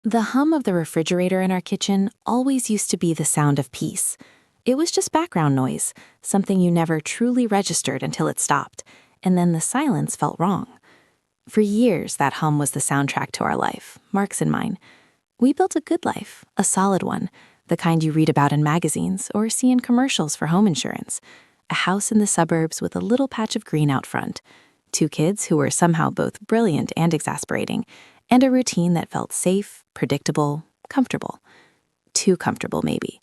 The hum of the refrigerator in our kitchen always used to be the sound of peace. It was just background noise, something you never truly registered until it stopped, and then the silence felt wrong. For years, that hum was the soundtrack to our life, Mark's and mine. We built a good life, a solid one, the kind you read about in magazines or see in commercials for home insurance. A house in the suburbs with a little patch of green out front. 2 kids who were somehow both brilliant and exasperating, and a routine that felt safe, predictable, comfortable. Too comfortable, maybe.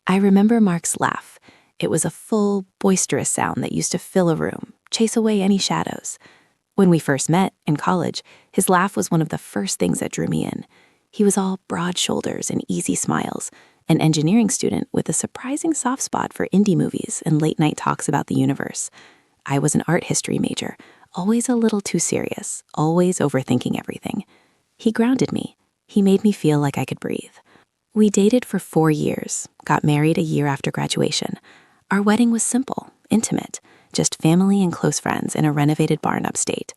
I remember Mark's laugh. It was a full, boisterous sound that used to fill a room, chase away any shadows. When we first met, in college, his laugh was one of the first things that drew me in. He was all broad shoulders and easy smiles, an engineering student with a surprising soft spot for indie movies and late-night talks about the universe. I was an art history major, always a little too serious, always overthinking everything. He grounded me. He made me feel like I could breathe. We dated for 4 years, got married a year after graduation. Our wedding was simple, intimate, just family and close friends in a renovated barn upstate.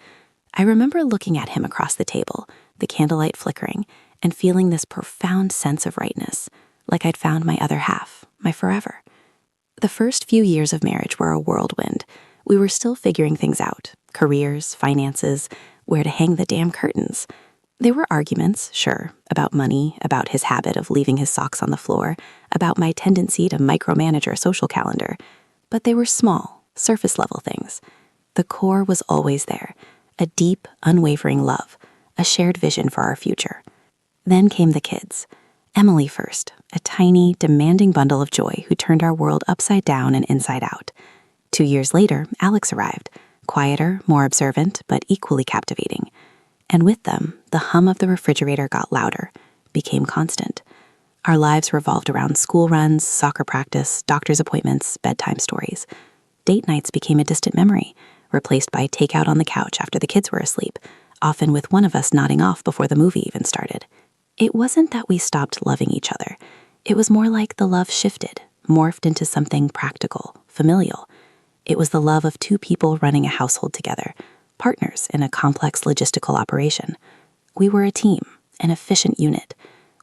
I remember looking at him across the table, the candlelight flickering, and feeling this profound sense of rightness, like I'd found my other half, my forever. The first few years of marriage were a whirlwind. We were still figuring things out, careers, finances, where to hang the damn curtains. There were arguments, sure, about money, about his habit of leaving his socks on the floor, about my tendency to micromanage our social calendar. But they were small, surface-level things. The core was always there, a deep, unwavering love, a shared vision for our future. Then came the kids. Emily first, a tiny, demanding bundle of joy who turned our world upside down and inside out. 2 years later, Alex arrived, quieter, more observant, but equally captivating. And with them, the hum of the refrigerator got louder, became constant. Our lives revolved around school runs, soccer practice, doctor's appointments, bedtime stories. Date nights became a distant memory, replaced by takeout on the couch after the kids were asleep, often with one of us nodding off before the movie even started. It wasn't that we stopped loving each other. It was more like the love shifted, morphed into something practical, familial. It was the love of 2 people running a household together, partners in a complex logistical operation. We were a team, an efficient unit.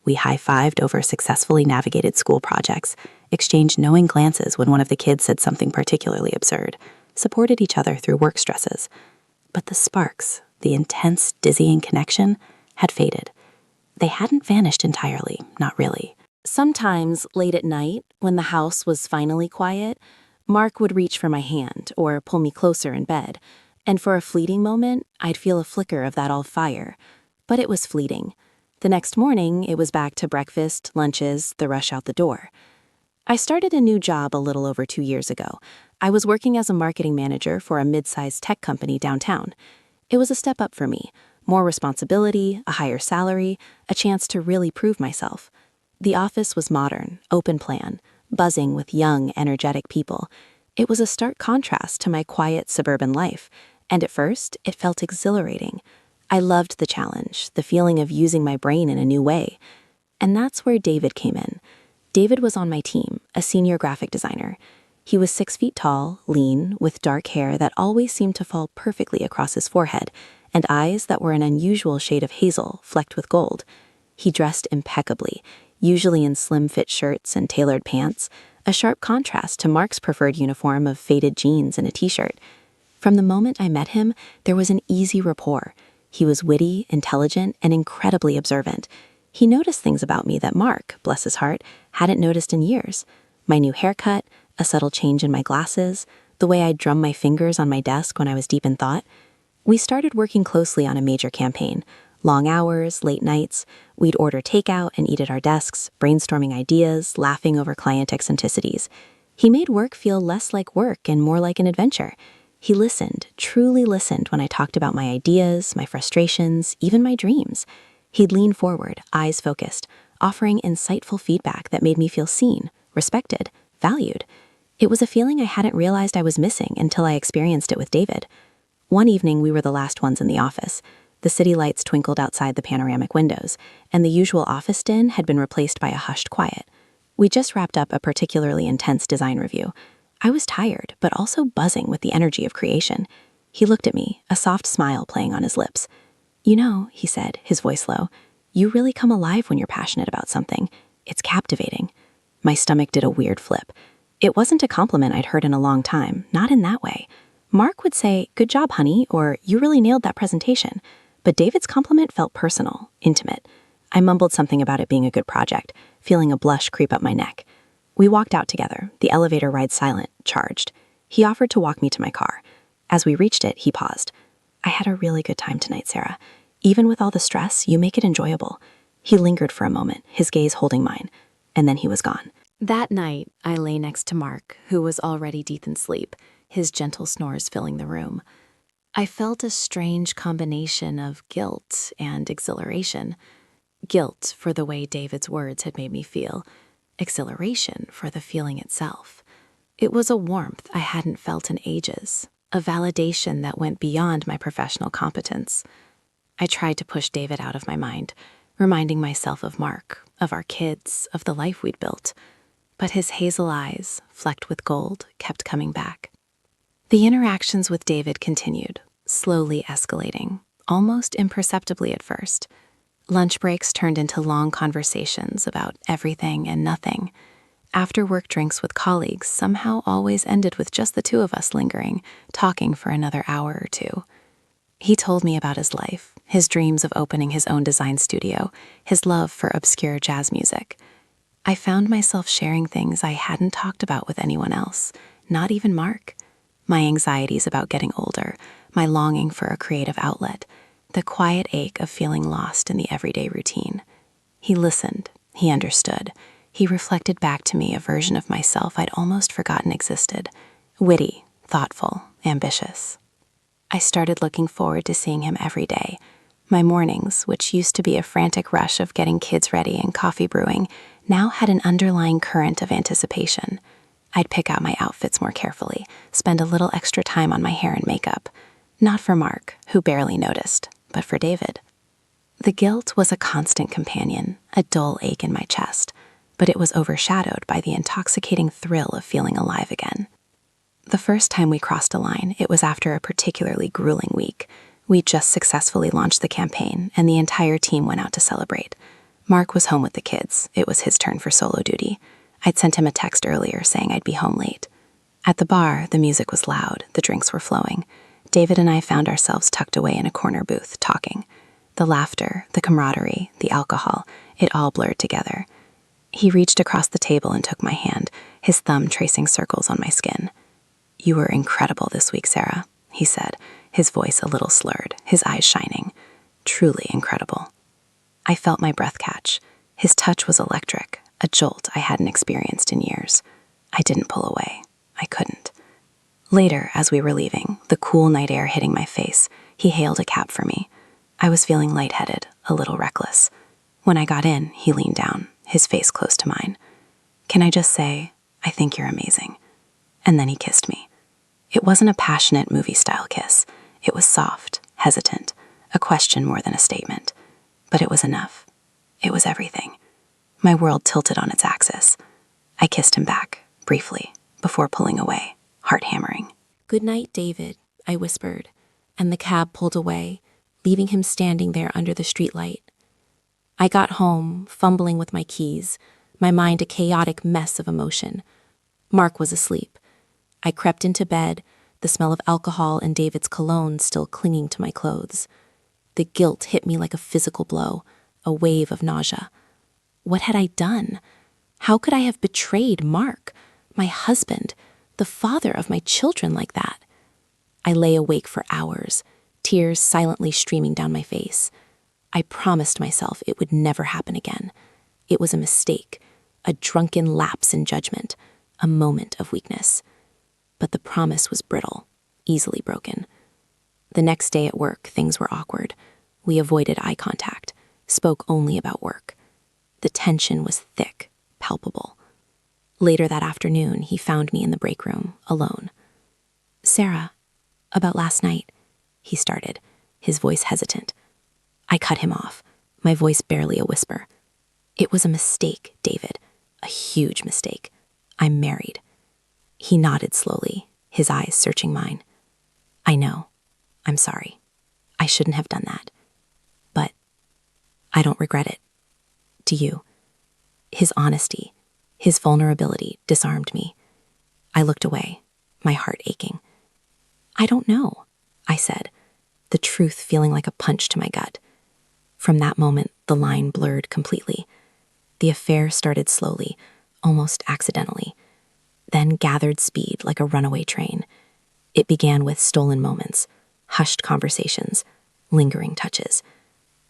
We high-fived over successfully navigated school projects, exchanged knowing glances when one of the kids said something particularly absurd, supported each other through work stresses. But the sparks, the intense, dizzying connection, had faded. They hadn't vanished entirely, not really. Sometimes, late at night, when the house was finally quiet, Mark would reach for my hand or pull me closer in bed, and for a fleeting moment, I'd feel a flicker of that old fire. But it was fleeting. The next morning, it was back to breakfast, lunches, the rush out the door. I started a new job a little over 2 years ago. I was working as a marketing manager for a mid-sized tech company downtown. It was a step up for me, more responsibility, a higher salary, a chance to really prove myself. The office was modern, open plan, buzzing with young, energetic people. It was a stark contrast to my quiet suburban life, and at first, it felt exhilarating. I loved the challenge, the feeling of using my brain in a new way. And that's where David came in. David was on my team, a senior graphic designer. He was 6 feet tall, lean, with dark hair that always seemed to fall perfectly across his forehead, and eyes that were an unusual shade of hazel, flecked with gold. He dressed impeccably, usually in slim-fit shirts and tailored pants, a sharp contrast to Mark's preferred uniform of faded jeans and a t-shirt. From the moment I met him, there was an easy rapport. He was witty, intelligent, and incredibly observant. He noticed things about me that Mark, bless his heart, hadn't noticed in years. My new haircut, a subtle change in my glasses, the way I'd drum my fingers on my desk when I was deep in thought. We started working closely on a major campaign. Long hours, late nights, we'd order takeout and eat at our desks, brainstorming ideas, laughing over client eccentricities. He made work feel less like work and more like an adventure. He listened, truly listened when I talked about my ideas, my frustrations, even my dreams. He'd lean forward, eyes focused, offering insightful feedback that made me feel seen, respected, valued. It was a feeling I hadn't realized I was missing until I experienced it with David. One evening, we were the last ones in the office. The city lights twinkled outside the panoramic windows, and the usual office din had been replaced by a hushed quiet. We just wrapped up a particularly intense design review. I was tired, but also buzzing with the energy of creation. He looked at me, a soft smile playing on his lips. "You know," he said, his voice low, You really come alive when you're passionate about something. It's captivating. My stomach did a weird flip. It wasn't a compliment I'd heard in a long time, not in that way. Mark would say, "Good job, honey," or "You really nailed that presentation." But David's compliment felt personal, intimate. I mumbled something about it being a good project, feeling a blush creep up my neck. We walked out together, the elevator ride silent, charged. He offered to walk me to my car. As we reached it, he paused. "I had a really good time tonight, Sarah. Even with all the stress, you make it enjoyable." He lingered for a moment, his gaze holding mine, and then he was gone. That night, I lay next to Mark, who was already deep in sleep, his gentle snores filling the room. I felt a strange combination of guilt and exhilaration. Guilt for the way David's words had made me feel, exhilaration for the feeling itself. It was a warmth I hadn't felt in ages, a validation that went beyond my professional competence. I tried to push David out of my mind, reminding myself of Mark, of our kids, of the life we'd built. But his hazel eyes, flecked with gold, kept coming back. The interactions with David continued, slowly escalating, almost imperceptibly at first. Lunch breaks turned into long conversations about everything and nothing. After-work drinks with colleagues somehow always ended with just the two of us lingering, talking for another hour or two. He told me about his life, his dreams of opening his own design studio, his love for obscure jazz music. I found myself sharing things I hadn't talked about with anyone else, not even Mark. My anxieties about getting older, my longing for a creative outlet, the quiet ache of feeling lost in the everyday routine. He listened, he understood. He reflected back to me a version of myself I'd almost forgotten existed, witty, thoughtful, ambitious. I started looking forward to seeing him every day. My mornings, which used to be a frantic rush of getting kids ready and coffee brewing, now had an underlying current of anticipation. I'd pick out my outfits more carefully, spend a little extra time on my hair and makeup. Not for Mark, who barely noticed, but for David. The guilt was a constant companion, a dull ache in my chest, but it was overshadowed by the intoxicating thrill of feeling alive again. The first time we crossed a line, it was after a particularly grueling week. We'd just successfully launched the campaign, and the entire team went out to celebrate. Mark was home with the kids. It was his turn for solo duty. I'd sent him a text earlier saying I'd be home late. At the bar, the music was loud, the drinks were flowing. David and I found ourselves tucked away in a corner booth, talking. The laughter, the camaraderie, the alcohol, it all blurred together. He reached across the table and took my hand, his thumb tracing circles on my skin. "You were incredible this week, Sarah," he said, his voice a little slurred, his eyes shining. Truly incredible. I felt my breath catch. His touch was electric, a jolt I hadn't experienced in years. I didn't pull away. I couldn't. Later, as we were leaving, the cool night air hitting my face, he hailed a cab for me. I was feeling lightheaded, a little reckless. When I got in, he leaned down, his face close to mine. "Can I just say, I think you're amazing." And then he kissed me. It wasn't a passionate movie-style kiss. It was soft, hesitant, a question more than a statement. But it was enough. It was everything. My world tilted on its axis. I kissed him back, briefly, before pulling away, heart hammering. "Good night, David," I whispered, and the cab pulled away, leaving him standing there under the streetlight. I got home, fumbling with my keys, my mind a chaotic mess of emotion. Mark was asleep. I crept into bed, the smell of alcohol and David's cologne still clinging to my clothes. The guilt hit me like a physical blow, a wave of nausea. What had I done? How could I have betrayed Mark, my husband, the father of my children like that? I lay awake for hours, tears silently streaming down my face. I promised myself it would never happen again. It was a mistake, a drunken lapse in judgment, a moment of weakness. But the promise was brittle, easily broken. The next day at work, things were awkward. We avoided eye contact, spoke only about work. The tension was thick, palpable. Later that afternoon, he found me in the break room, alone. "Sarah, about last night," he started, his voice hesitant. I cut him off, my voice barely a whisper. "It was a mistake, David, a huge mistake. I'm married." He nodded slowly, his eyes searching mine. "I know. I'm sorry. I shouldn't have done that. But I don't regret it. Do you? His honesty, his vulnerability disarmed me. I looked away, my heart aching. I don't know, I said, the truth feeling like a punch to my gut. From that moment, the line blurred completely. The affair started slowly, almost accidentally, then gathered speed like a runaway train. It began with stolen moments, hushed conversations, lingering touches.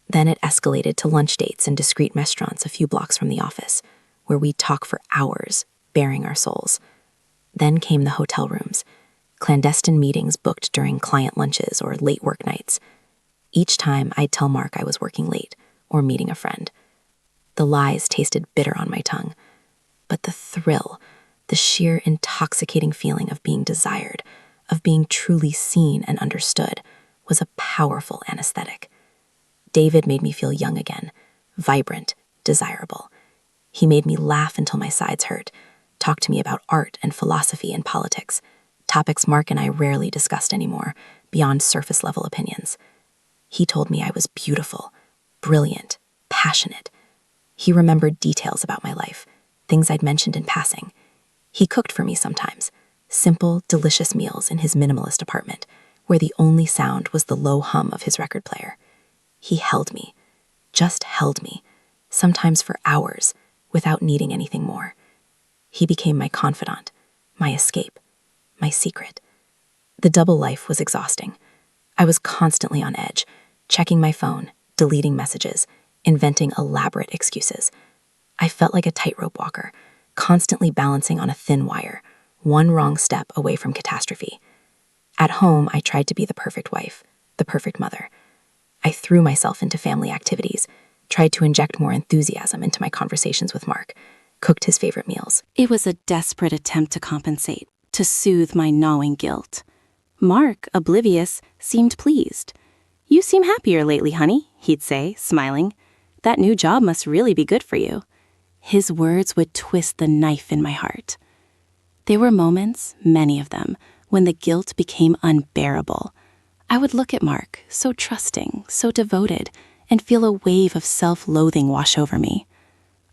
Then it escalated to lunch dates in discreet restaurants a few blocks from the office, where we'd talk for hours, baring our souls. Then came the hotel rooms, clandestine meetings booked during client lunches or late work nights. Each time I'd tell Mark I was working late or meeting a friend. The lies tasted bitter on my tongue, but the thrill, the sheer intoxicating feeling of being desired, of being truly seen and understood, was a powerful anesthetic. David made me feel young again, vibrant, desirable. He made me laugh until my sides hurt, talked to me about art and philosophy and politics, topics Mark and I rarely discussed anymore, beyond surface-level opinions. He told me I was beautiful, brilliant, passionate. He remembered details about my life, things I'd mentioned in passing. He cooked for me sometimes, simple, delicious meals in his minimalist apartment, where the only sound was the low hum of his record player. He held me, just held me, sometimes for hours, without needing anything more. He became my confidant, my escape, my secret. The double life was exhausting. I was constantly on edge, checking my phone, deleting messages, inventing elaborate excuses. I felt like a tightrope walker, constantly balancing on a thin wire, one wrong step away from catastrophe. At home, I tried to be the perfect wife, the perfect mother. I threw myself into family activities, tried to inject more enthusiasm into my conversations with Mark, cooked his favorite meals. It was a desperate attempt to compensate, to soothe my gnawing guilt. Mark, oblivious, seemed pleased. "You seem happier lately, honey," he'd say, smiling. "That new job must really be good for you." His words would twist the knife in my heart. There were moments, many of them, when the guilt became unbearable. I would look at Mark, so trusting, so devoted, and feel a wave of self-loathing wash over me.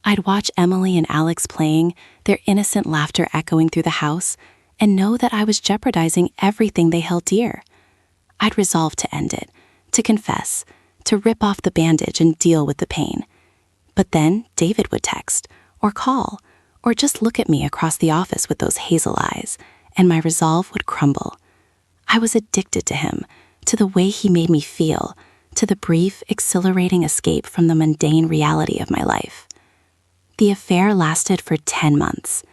I'd watch Emily and Alex playing, their innocent laughter echoing through the house, and know that I was jeopardizing everything they held dear. I'd resolve to end it, to confess, to rip off the bandage and deal with the pain. But then David would text, or call, or just look at me across the office with those hazel eyes, and my resolve would crumble. I was addicted to him, to the way he made me feel, to the brief, exhilarating escape from the mundane reality of my life. The affair lasted for 10 months.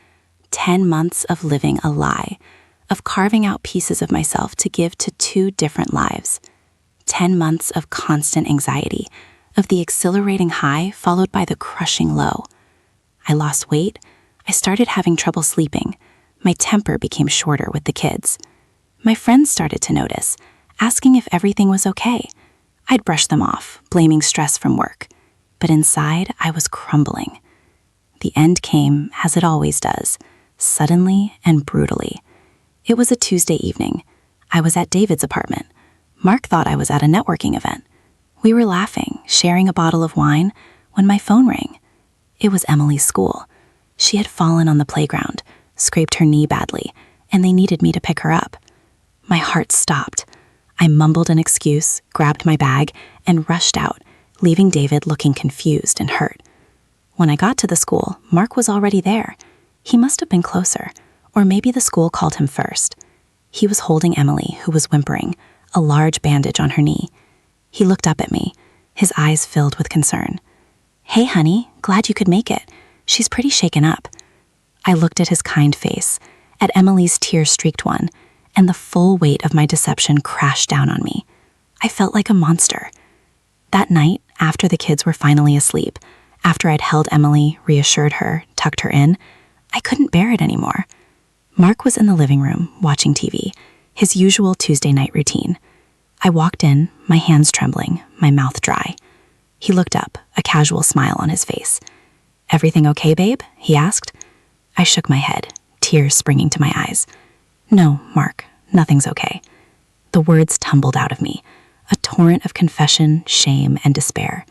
10 months of living a lie, of carving out pieces of myself to give to 2 different lives. 10 months of constant anxiety, of the exhilarating high followed by the crushing low. I lost weight. I started having trouble sleeping. My temper became shorter with the kids. My friends started to notice, asking if everything was okay. I'd brush them off, blaming stress from work. But inside, I was crumbling. The end came, as it always does, suddenly and brutally. It was a Tuesday evening. I was at David's apartment. Mark thought I was at a networking event. We were laughing, sharing a bottle of wine, when my phone rang. It was Emily's school. She had fallen on the playground, scraped her knee badly, and they needed me to pick her up. My heart stopped. I mumbled an excuse, grabbed my bag, and rushed out, leaving David looking confused and hurt. When I got to the school, Mark was already there. He must have been closer, or maybe the school called him first. He was holding Emily, who was whimpering, a large bandage on her knee. He looked up at me, his eyes filled with concern. "Hey, honey, glad you could make it. She's pretty shaken up." I looked at his kind face, at Emily's tear-streaked one, and the full weight of my deception crashed down on me. I felt like a monster. That night, after the kids were finally asleep, after I'd held Emily, reassured her, tucked her in, I couldn't bear it anymore. Mark was in the living room, watching TV, his usual Tuesday night routine. I walked in, my hands trembling, my mouth dry. He looked up, a casual smile on his face. "Everything okay, babe?" he asked. I shook my head, tears springing to my eyes. "No, Mark, nothing's okay." The words tumbled out of me, a torrent of confession, shame, and despair.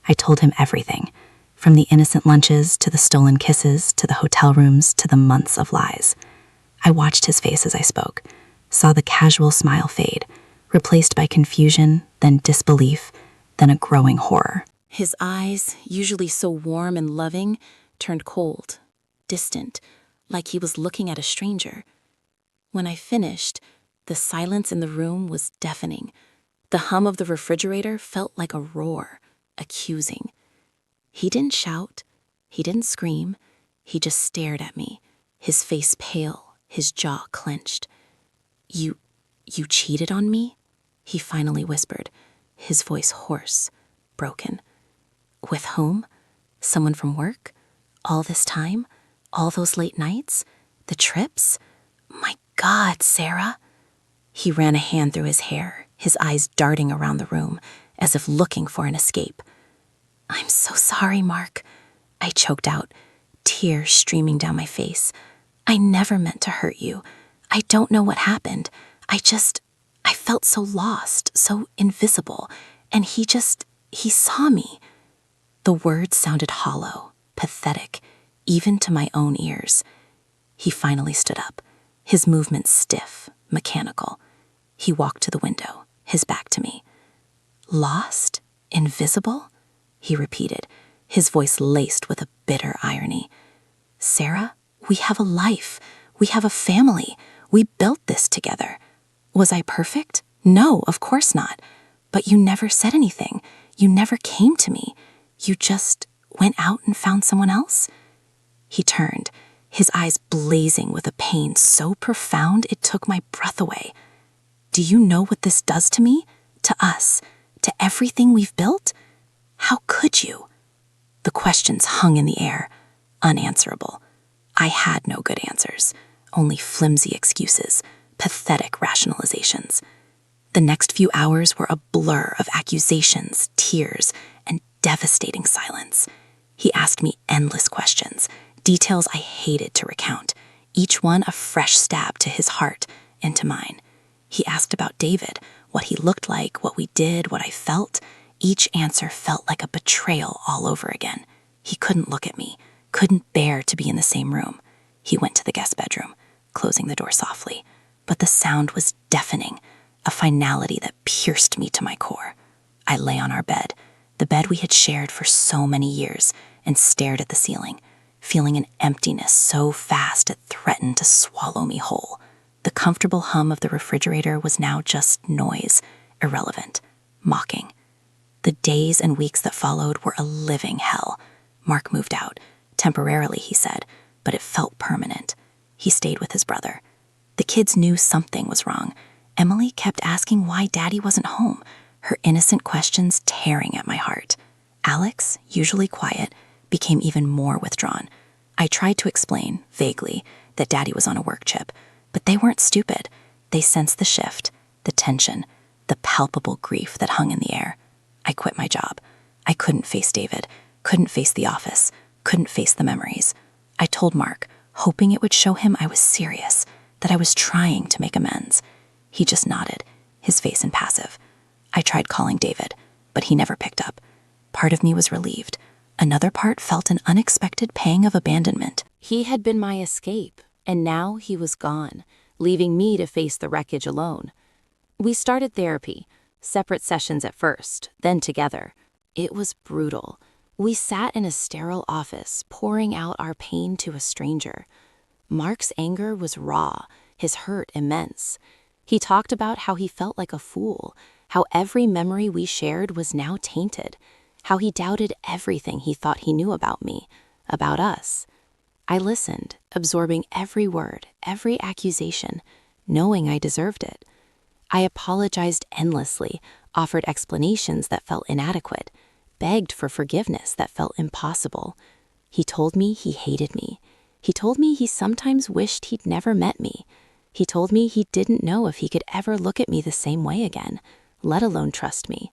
I told him everything, from the innocent lunches to the stolen kisses to the hotel rooms to the months of lies. I watched his face as I spoke, saw the casual smile fade, replaced by confusion, then disbelief, then a growing horror. His eyes, usually so warm and loving, turned cold, distant, like he was looking at a stranger. When I finished, the silence in the room was deafening. The hum of the refrigerator felt like a roar, accusing. He didn't shout, he didn't scream, he just stared at me, his face pale, his jaw clenched. You cheated on me?" he finally whispered, his voice hoarse, broken. "With whom? Someone from work? All this time? All those late nights? The trips? My God, Sarah!" He ran a hand through his hair, his eyes darting around the room, as if looking for an escape. "I'm so sorry, Mark," I choked out, tears streaming down my face. "I never meant to hurt you. I don't know what happened. I felt so lost, so invisible, and he saw me." The words sounded hollow, pathetic, even to my own ears. He finally stood up, his movements stiff, mechanical. He walked to the window, his back to me. "Lost? Invisible?" he repeated, his voice laced with a bitter irony. "Sarah, we have a life. We have a family. We built this together. Was I perfect? No, of course not. But you never said anything. You never came to me. You just went out and found someone else?" He turned, his eyes blazing with a pain so profound it took my breath away. "Do you know what this does to me? To us? To everything we've built? How could you?" The questions hung in the air, unanswerable. I had no good answers, only flimsy excuses, pathetic rationalizations. The next few hours were a blur of accusations, tears, and devastating silence. He asked me endless questions, details I hated to recount, each one a fresh stab to his heart and to mine. He asked about David, what he looked like, what we did, what I felt. Each answer felt like a betrayal all over again. He couldn't look at me, couldn't bear to be in the same room. He went to the guest bedroom, closing the door softly, but the sound was deafening, a finality that pierced me to my core. I lay on our bed, the bed we had shared for so many years, and stared at the ceiling, feeling an emptiness so vast it threatened to swallow me whole. The comfortable hum of the refrigerator was now just noise, irrelevant, mocking. The days and weeks that followed were a living hell. Mark moved out, temporarily, he said, but it felt permanent. He stayed with his brother. The kids knew something was wrong. Emily kept asking why Daddy wasn't home, her innocent questions tearing at my heart. Alex, usually quiet, became even more withdrawn. I tried to explain, vaguely, that Daddy was on a work trip, but they weren't stupid. They sensed the shift, the tension, the palpable grief that hung in the air. I quit my job. I couldn't face David, couldn't face the office, couldn't face the memories. I told Mark, hoping it would show him I was serious, that I was trying to make amends. He just nodded, his face impassive. I tried calling David, but he never picked up. Part of me was relieved. Another part felt an unexpected pang of abandonment. He had been my escape, and now he was gone, leaving me to face the wreckage alone. We started therapy, separate sessions at first, then together. It was brutal. We sat in a sterile office, pouring out our pain to a stranger. Mark's anger was raw, his hurt immense. He talked about how he felt like a fool, how every memory we shared was now tainted, how he doubted everything he thought he knew about me, about us. I listened, absorbing every word, every accusation, knowing I deserved it. I apologized endlessly, offered explanations that felt inadequate, begged for forgiveness that felt impossible. He told me he hated me. He told me he sometimes wished he'd never met me. He told me he didn't know if he could ever look at me the same way again, let alone trust me.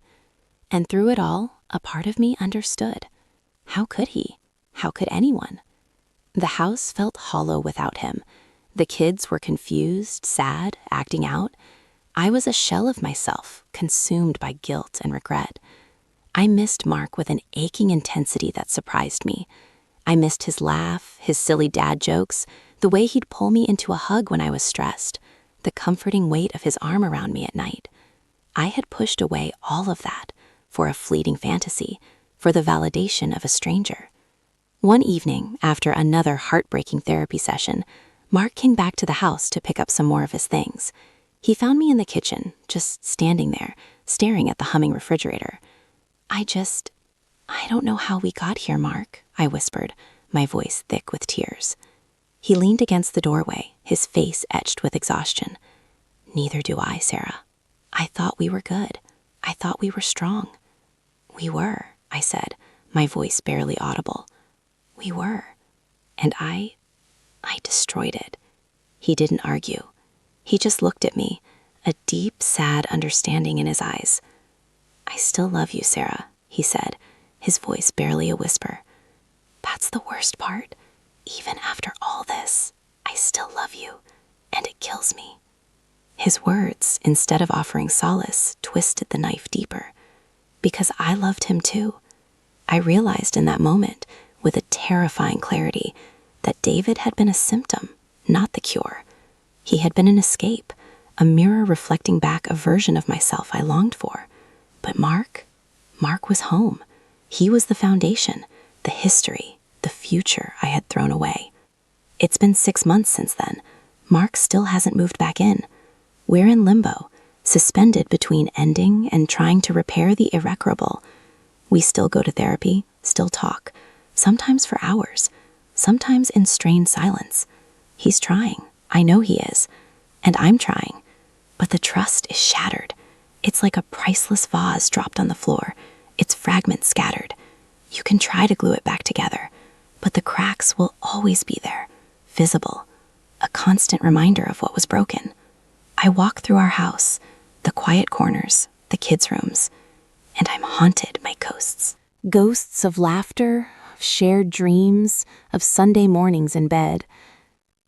And through it all, a part of me understood. How could he? How could anyone? The house felt hollow without him. The kids were confused, sad, acting out. I was a shell of myself, consumed by guilt and regret. I missed Mark with an aching intensity that surprised me. I missed his laugh, his silly dad jokes, the way he'd pull me into a hug when I was stressed, the comforting weight of his arm around me at night. I had pushed away all of that for a fleeting fantasy, for the validation of a stranger. One evening, after another heartbreaking therapy session, Mark came back to the house to pick up some more of his things. He found me in the kitchen, just standing there, staring at the humming refrigerator. I don't know how we got here, Mark, I whispered, my voice thick with tears. He leaned against the doorway, his face etched with exhaustion. Neither do I, Sarah. I thought we were good. I thought we were strong. We were, I said, my voice barely audible. We were. And I destroyed it. He didn't argue. He just looked at me, a deep, sad understanding in his eyes. I still love you, Sarah, he said, his voice barely a whisper. That's the worst part. Even after all this, I still love you, and it kills me. His words, instead of offering solace, twisted the knife deeper. Because I loved him too. I realized in that moment, with a terrifying clarity, that David had been a symptom, not the cure. He had been an escape, a mirror reflecting back a version of myself I longed for. But Mark was home. He was the foundation, the history, the future I had thrown away. It's been 6 months since then. Mark still hasn't moved back in. We're in limbo, suspended between ending and trying to repair the irreparable. We still go to therapy, still talk, sometimes for hours, sometimes in strained silence. He's trying. I know he is. And I'm trying. But the trust is shattered. It's like a priceless vase dropped on the floor, its fragments scattered. You can try to glue it back together, but the cracks will always be there, visible, a constant reminder of what was broken. I walk through our house, the quiet corners, the kids' rooms, and I'm haunted by ghosts. Ghosts of laughter, of shared dreams, of Sunday mornings in bed.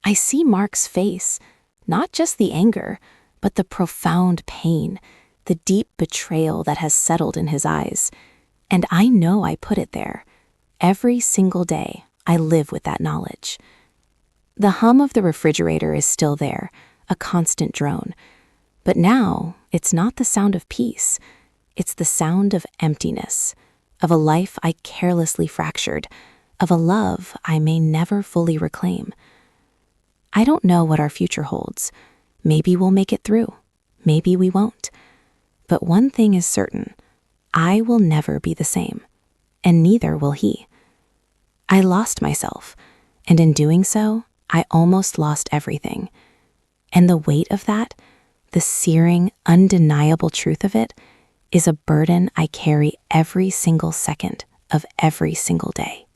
I see Mark's face, not just the anger, but the profound pain, the deep betrayal that has settled in his eyes. And I know I put it there. Every single day, I live with that knowledge. The hum of the refrigerator is still there, a constant drone. But now, it's not the sound of peace. It's the sound of emptiness, of a life I carelessly fractured, of a love I may never fully reclaim. I don't know what our future holds. Maybe we'll make it through. Maybe we won't. But one thing is certain. I will never be the same, and neither will he. I lost myself, and in doing so, I almost lost everything. And the weight of that, the searing, undeniable truth of it, is a burden I carry every single second of every single day.